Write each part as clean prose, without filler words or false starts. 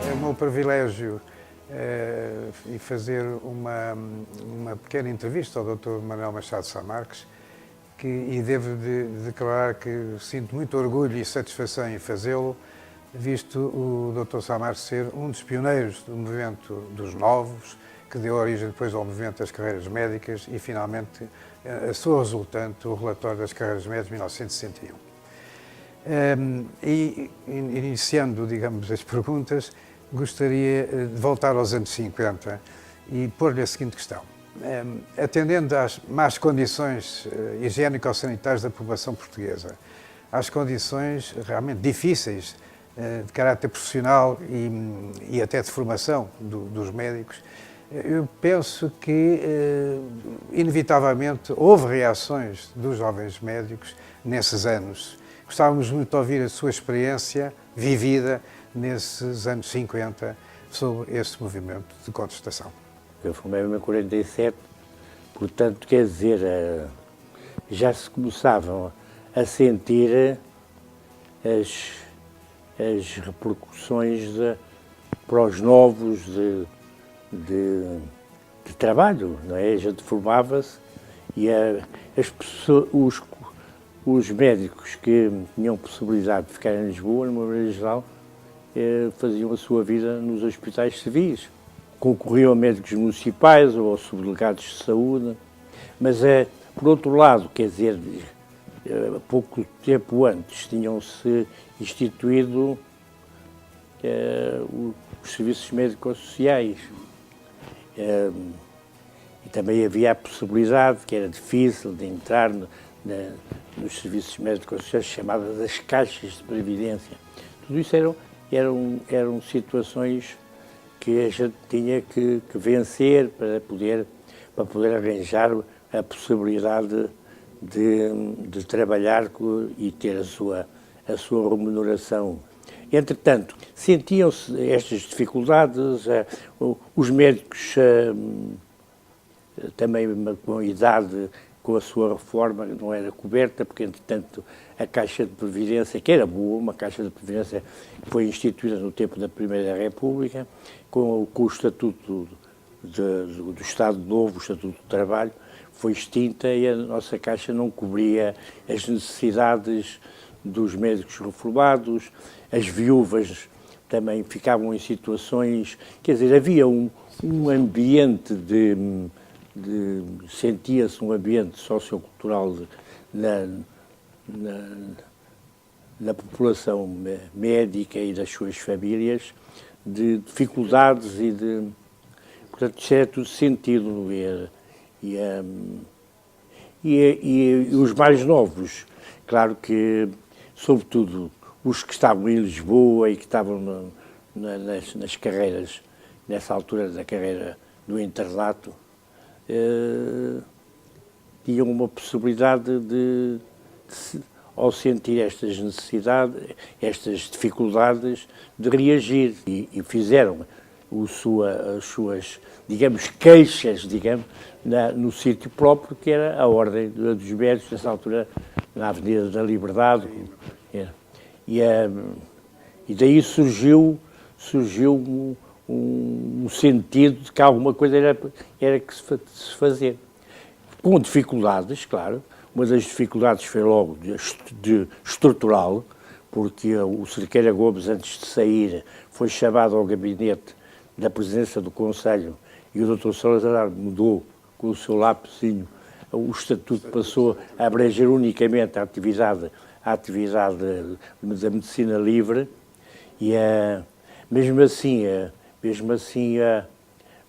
É o meu privilégio e fazer uma pequena entrevista ao Dr. Manuel Machado Sá Marques e devo declarar que sinto muito orgulho e satisfação em fazê-lo, visto o Dr. Sá Marques ser um dos pioneiros do movimento dos novos, que deu origem depois ao movimento das carreiras médicas e, finalmente, a sua resultante, o relatório das carreiras médicas de 1961. E, iniciando, digamos, as perguntas, gostaria de voltar aos anos 50 e pôr-lhe a seguinte questão. Atendendo às más condições higiênico-sanitárias da população portuguesa, às condições realmente difíceis de caráter profissional e até de formação dos médicos, eu penso que, inevitavelmente, houve reações dos jovens médicos nesses anos. Gostávamos muito de ouvir a sua experiência vivida nesses anos 50 sobre esse movimento de contestação. Eu formei-me em 47, portanto, quer dizer, já se começavam a sentir as repercussões para os novos de trabalho, não é? A gente formava-se e os médicos que tinham possibilidade de ficar em Lisboa, numa maneira geral, faziam a sua vida nos hospitais civis. Concorriam a médicos municipais ou a subdelegados de saúde, mas, por outro lado, quer dizer, pouco tempo antes tinham-se instituído os serviços médico-sociais. E também havia a possibilidade, que era difícil, de entrar nos serviços médicos-sociais, chamadas as caixas de previdência. Tudo isso eram situações que a gente tinha que vencer para poder arranjar a possibilidade de trabalhar e ter a sua remuneração. Entretanto, sentiam-se estas dificuldades, os médicos também com a idade, com a sua reforma, não era coberta, porque, entretanto, a Caixa de Previdência, que era boa, uma Caixa de Previdência que foi instituída no tempo da Primeira República, com o Estatuto do Estado Novo, o Estatuto do Trabalho, foi extinta e a nossa Caixa não cobria as necessidades dos médicos reformados, as viúvas também ficavam em situações, quer dizer, havia um ambiente sentia-se um ambiente sociocultural na população médica e das suas famílias de dificuldades portanto, isso era tudo sentido e os mais novos, claro que, sobretudo, os que estavam em Lisboa e que estavam nas carreiras, nessa altura da carreira do internato, tinham uma possibilidade ao sentir estas necessidades, estas dificuldades, de reagir e fizeram as suas, digamos, queixas, no sítio próprio, que era a Ordem dos Médicos, nessa altura, na Avenida da Liberdade. E daí surgiu um sentido de que alguma coisa era que se fazer. Com dificuldades, claro. Uma das dificuldades foi logo estrutural, porque o Cerqueira Gomes, antes de sair, foi chamado ao gabinete da presidência do Conselho e o Dr. Salazar mudou com o seu lapisinho. O Estatuto passou a abranger unicamente a atividade da medicina livre e, mesmo assim,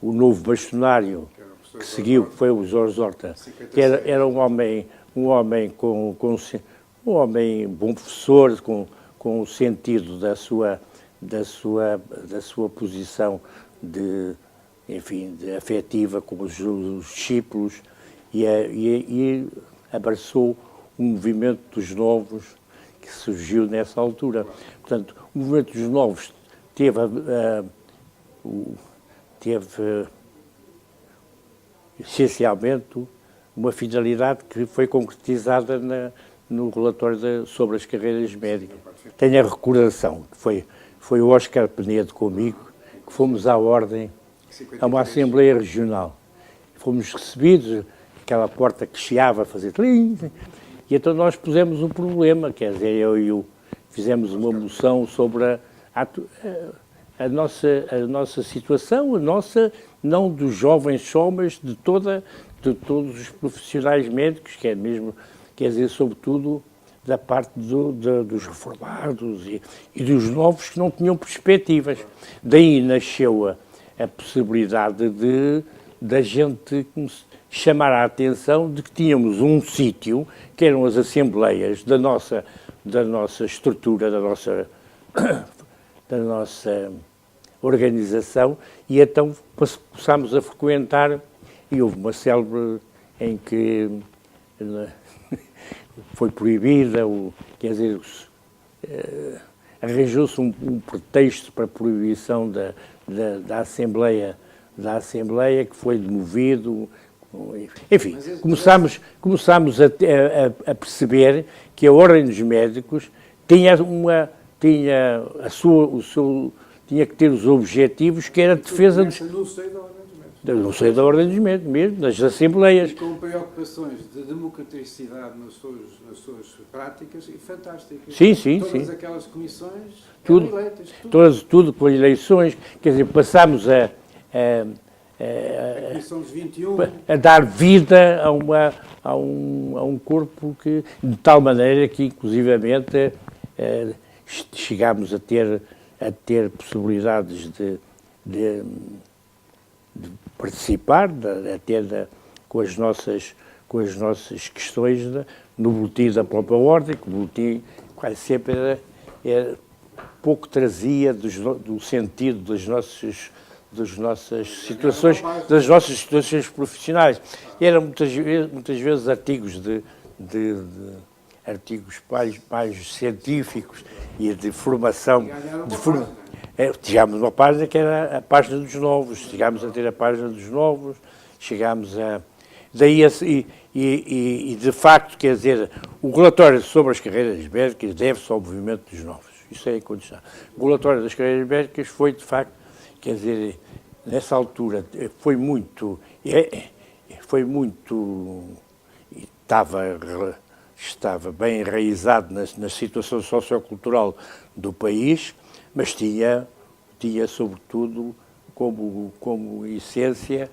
o novo bastonário que seguiu, que foi o Jorge Horta, que era um homem bom professor, com o sentido da sua posição de afetiva com os discípulos e abraçou o movimento dos novos que surgiu nessa altura. Portanto, o movimento dos novos teve essencialmente uma finalidade que foi concretizada no relatório sobre as carreiras médicas. Tenho a recordação que foi o Oscar Penedo comigo, que fomos à Ordem, a uma Assembleia Regional. Fomos recebidos, aquela porta que chiava a fazer tlim, e então nós pusemos um problema, quer dizer, eu e o fizemos uma moção sobre a nossa situação, a nossa, não dos jovens só, mas de todos os profissionais médicos, que é mesmo, quer dizer, sobretudo da parte dos reformados e dos novos que não tinham perspectivas. Daí nasceu a possibilidade da gente chamar a atenção de que tínhamos um sítio, que eram as assembleias da nossa estrutura, da nossa organização, e então passámos a frequentar, e houve uma célebre em que foi proibida, quer dizer, arranjou-se um pretexto para a proibição da Assembleia, que foi demovido. Enfim, começámos a perceber que a Ordem dos Médicos tinha que ter os objetivos que era a defesa dos... No seio da Ordem dos Médicos mesmo, das Assembleias. E com preocupações de democraticidade nas suas práticas e fantásticas. Sim. Todas aquelas comissões tudo, eleitas. Tudo com eleições, quer dizer, passámos a Comissão dos 21. A dar vida a um corpo que, de tal maneira que, inclusivamente, chegámos a ter possibilidades de participar, com as nossas questões no boletim da própria Ordem, que o boletim quase sempre pouco trazia do sentido das nossas situações profissionais. Eram muitas vezes artigos artigos mais científicos e de formação. Chegámos a uma página que era a página dos novos, chegámos a ter a página dos novos, chegámos a... Daí, e de facto, quer dizer, o relatório sobre as carreiras médicas deve-se ao movimento dos novos. Isso é incondicional. O relatório das carreiras médicas foi, de facto, quer dizer, nessa altura, estava bem enraizado na situação sociocultural do país, mas tinha sobretudo, como essência,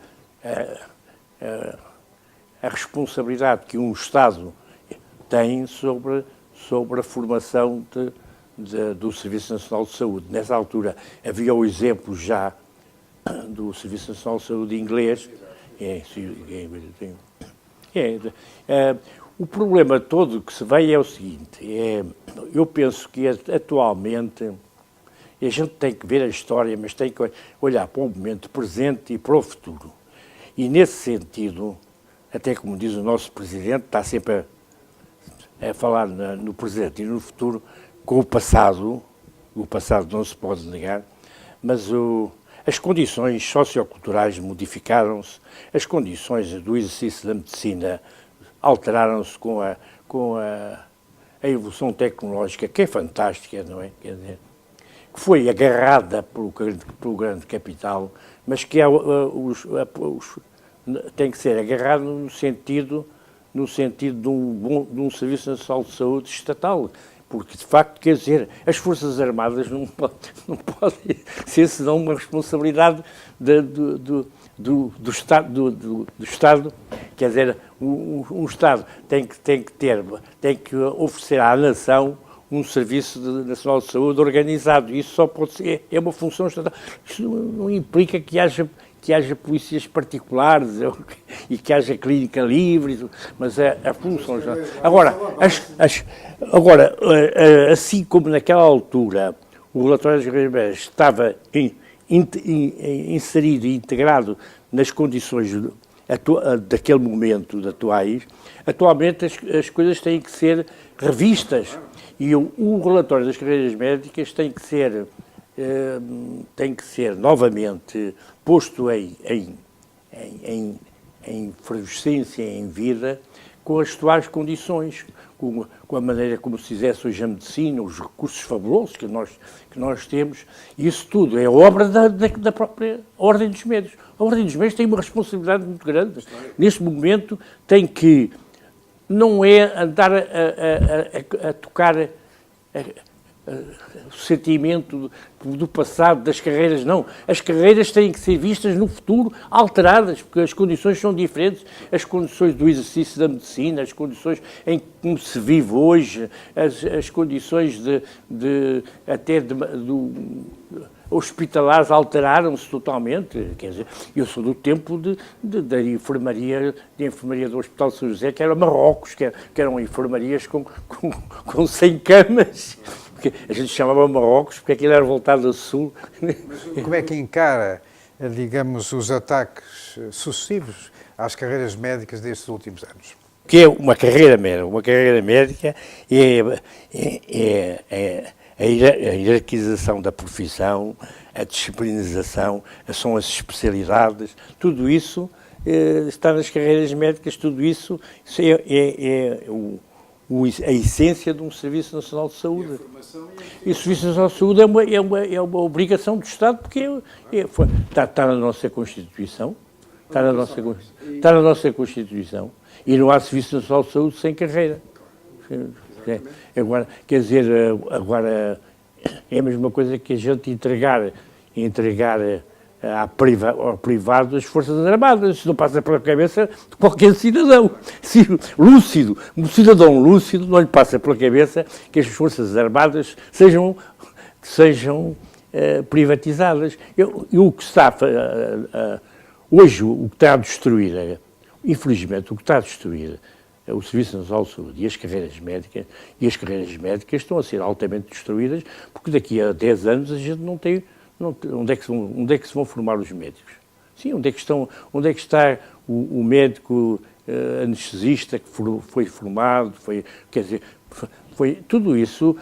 a responsabilidade que um Estado tem sobre a formação do Serviço Nacional de Saúde. Nessa altura havia o exemplo já do Serviço Nacional de Saúde inglês. O problema todo que se vê é o seguinte, eu penso que atualmente a gente tem que ver a história, mas tem que olhar para o momento presente e para o futuro. E nesse sentido, até como diz o nosso Presidente, está sempre a falar no presente e no futuro, com o passado não se pode negar, mas as condições socioculturais modificaram-se, as condições do exercício da medicina alteraram-se com a evolução tecnológica, que é fantástica, não é? Quer dizer, que foi agarrada pelo grande capital, mas que tem que ser agarrada no sentido de um Serviço Nacional de Saúde estatal, porque, de facto, quer dizer, as Forças Armadas não podem ser senão uma responsabilidade do Estado, quer dizer, um Estado tem que oferecer à nação um Serviço Nacional de Saúde organizado. Isso só pode ser, é uma função estatal. Isso não implica que haja polícias particulares e que haja clínica livre, mas a função... Agora, assim como naquela altura o relatório das carreiras médicas estava inserido e integrado nas condições daquele momento atuais, atualmente as coisas têm que ser revistas e o relatório das carreiras médicas tem que ser novamente posto em efervescência, em vida, com as atuais condições, com a maneira como se exerce hoje a medicina, os recursos fabulosos que nós temos. Isso tudo é obra da própria Ordem dos Médicos. A Ordem dos Médicos tem uma responsabilidade muito grande. Neste momento tem que, não é andar a tocar o sentimento do passado, das carreiras, não. As carreiras têm que ser vistas no futuro alteradas, porque as condições são diferentes, as condições do exercício da medicina, as condições em como se vive hoje, as condições hospitalares alteraram-se totalmente. Quer dizer, eu sou do tempo da enfermaria do Hospital de São José, que era Marrocos, que eram enfermarias com 100 camas. Porque a gente chamava Marrocos porque aquilo era voltado ao sul. Mas como é que encara, digamos, os ataques sucessivos às carreiras médicas destes últimos anos? O que é uma carreira médica? Uma carreira médica é a hierarquização da profissão, a disciplinização, são as especialidades, tudo isso está nas carreiras médicas, tudo isso é a essência de um Serviço Nacional de Saúde. E o Serviço Nacional de Saúde é uma obrigação do Estado, porque está na nossa Constituição, está na nossa Constituição, e não há Serviço Nacional de Saúde sem carreira. Agora, quer dizer, agora é a mesma coisa que a gente entregar ao privado as Forças Armadas. Isso não passa pela cabeça de qualquer cidadão. Lúcido, um cidadão lúcido não lhe passa pela cabeça que as Forças Armadas sejam privatizadas. O que está hoje, o que está a destruir, infelizmente, o que está a destruir o Serviço Nacional de Saúde e as carreiras médicas estão a ser altamente destruídas, porque daqui a 10 anos a gente não tem onde é que se vão formar os médicos. Sim, onde é que está o médico anestesista que foi formado, quer dizer, tudo isso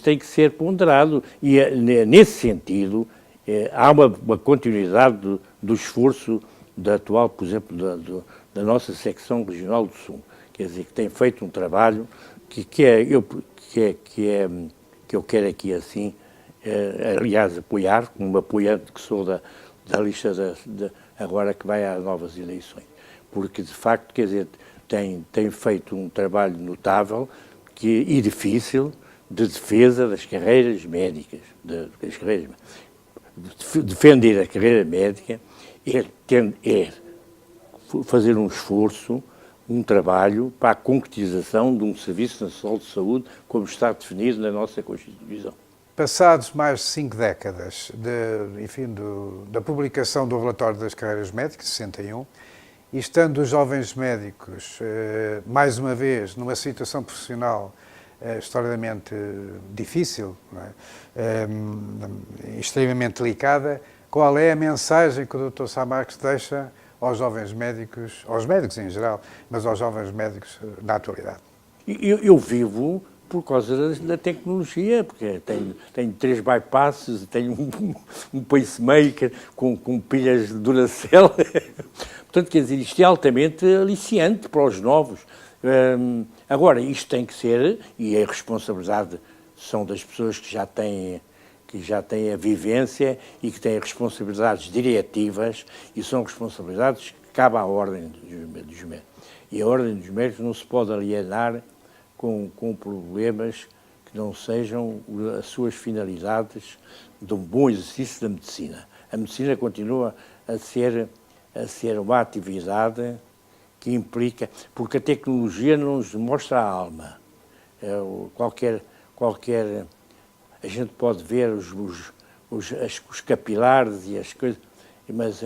tem que ser ponderado e nesse sentido há uma continuidade do esforço da atual, por exemplo, da nossa secção regional do Sul. Quer dizer, que tem feito um trabalho que eu quero aqui assim, aliás, apoiar, como apoiante que sou da lista agora que vai às novas eleições. Porque, de facto, quer dizer, tem feito um trabalho notável e difícil de defesa das carreiras médicas. Defender a carreira médica é fazer um esforço, um trabalho para a concretização de um Serviço Nacional de Saúde como está definido na nossa Constituição. Passados mais de 5 décadas da publicação do relatório das carreiras médicas, 61, e estando os jovens médicos, mais uma vez, numa situação profissional extraordinariamente difícil, não é? Extremamente delicada, qual é a mensagem que o Dr. Sá Marques deixa aos jovens médicos, aos médicos em geral, mas aos jovens médicos na atualidade? Eu vivo por causa da tecnologia, porque tenho 3 bypasses, tenho um pacemaker com pilhas de Duracell. Portanto, quer dizer, isto é altamente aliciante para os novos. Agora, isto tem que ser, e a responsabilidade são das pessoas que já têm a vivência e que têm responsabilidades diretivas, e são responsabilidades que cabem à Ordem dos Médicos. E a Ordem dos Médicos não se pode alienar com problemas que não sejam as suas finalidades de um bom exercício da medicina. A medicina continua a ser uma atividade que implica, porque a tecnologia não nos mostra a alma. A gente pode ver os capilares e as coisas, mas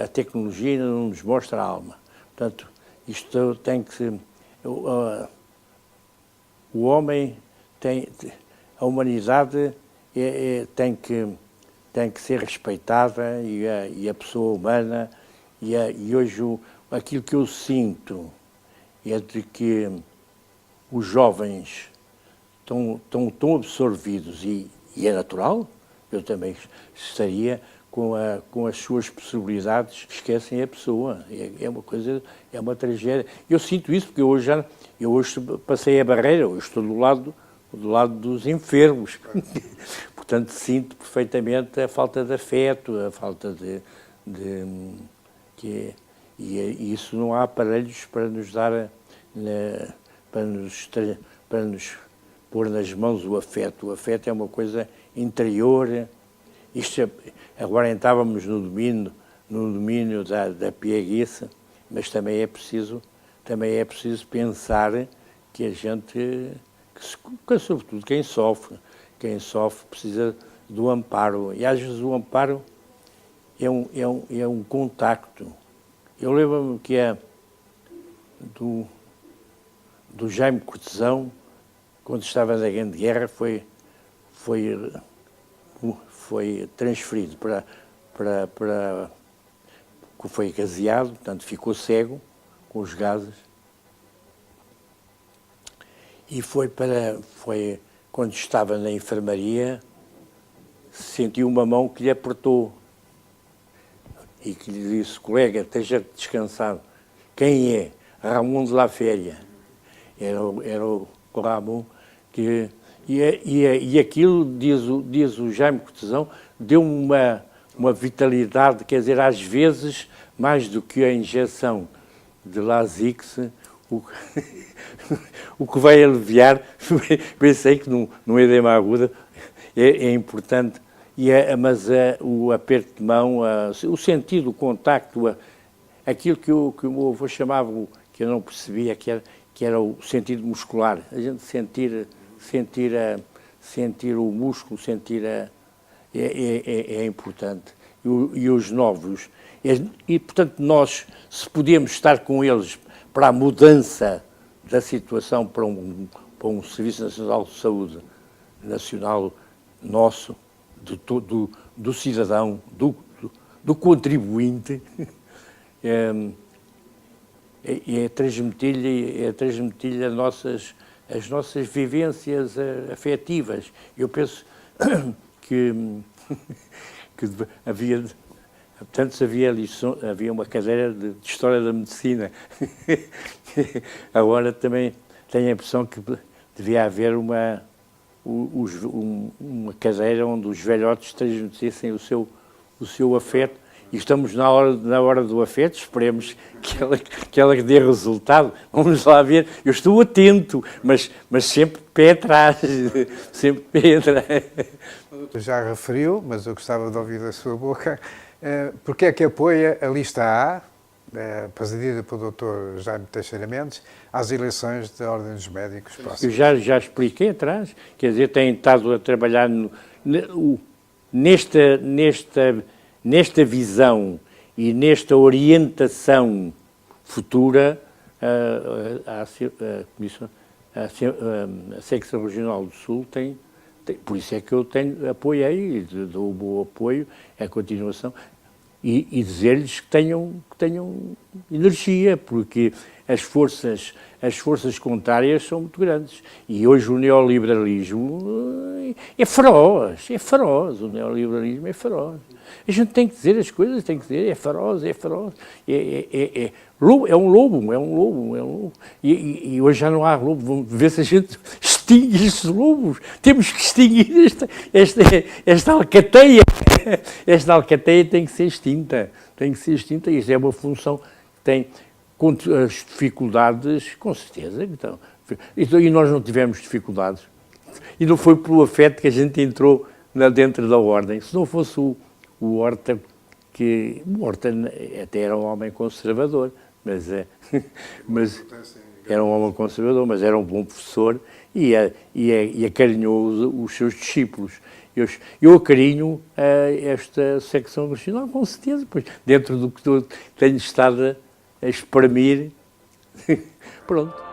a tecnologia ainda não nos mostra a alma. Portanto, isto tem que ser... O homem a humanidade tem que ser respeitada e a pessoa humana, e hoje aquilo que eu sinto é de que os jovens estão tão absorvidos, e é natural, eu também estaria com as suas possibilidades, esquecem a pessoa. É uma coisa, é uma tragédia. Eu sinto isso porque eu hoje passei a barreira, eu estou do lado dos enfermos. Portanto, sinto perfeitamente a falta de afeto, a falta e isso não há aparelhos para nos dar, para nos pôr nas mãos o afeto. O afeto é uma coisa interior. Agora entrávamos no domínio da pieguice, mas também é preciso pensar que a gente, que sobretudo quem sofre precisa do amparo. E às vezes o amparo é um contacto. Eu lembro-me que do Jaime Cortesão, quando estava na Grande Guerra, foi transferido foi gaseado, portanto ficou cego com os gases, e foi quando estava na enfermaria, sentiu uma mão que lhe apertou e que lhe disse: colega, esteja descansado. Quem é? Ramon de la Féria. Era o Ramon que... E aquilo, diz o Jaime Cortesão, deu-me uma vitalidade, quer dizer, às vezes, mais do que a injeção de Lasix, o que vai aliviar, pensei que no edema agudo é importante, mas o aperto de mão, o sentido, o contacto, aquilo que o meu avô chamava, que eu não percebia, que era o sentido muscular, a gente sentir o músculo, é importante. E os novos. E, portanto, nós, se podemos estar com eles para a mudança da situação para um Serviço Nacional de Saúde nacional nosso, do cidadão, do contribuinte, é transmitir-lhe as nossas vivências afetivas. Eu penso que havia uma cadeira de História da Medicina. Agora também tenho a impressão que devia haver uma cadeira onde os velhotes transmitissem o seu afeto. E estamos na hora do afeto, esperemos que ela dê resultado. Vamos lá ver. Eu estou atento, mas sempre pé atrás. Sempre pé atrás. Já referiu, mas eu gostava de ouvir da sua boca, porque é que apoia a lista A, presidida pelo Dr. Jaime Teixeira Mendes, às eleições da Ordem dos Médicos próximas? Eu já expliquei atrás, quer dizer, tem estado a trabalhar nesta visão e nesta orientação futura. A Secção Regional do Sul tem, por isso é que eu apoiei, dou o bom apoio, a continuação, e dizer-lhes que tenham energia, porque as forças contrárias são muito grandes. E hoje o neoliberalismo é feroz, o neoliberalismo é feroz. A gente tem que dizer as coisas, tem que dizer, é feroz. É um lobo. E hoje já não há lobo. Vamos ver se a gente extingue estes lobos. Temos que extinguir esta alcateia. Esta alcateia tem que ser extinta. E isso é uma função que tem as dificuldades, com certeza. Então, e nós não tivemos dificuldades. E não foi pelo afeto que a gente entrou dentro da Ordem. Se não fosse o Horta, o Horta até era um homem conservador, mas era um homem conservador, mas era um bom professor e acarinhou os seus discípulos. Eu acarinho esta secção nacional, com certeza, pois, dentro do que tenho estado a exprimir. Pronto.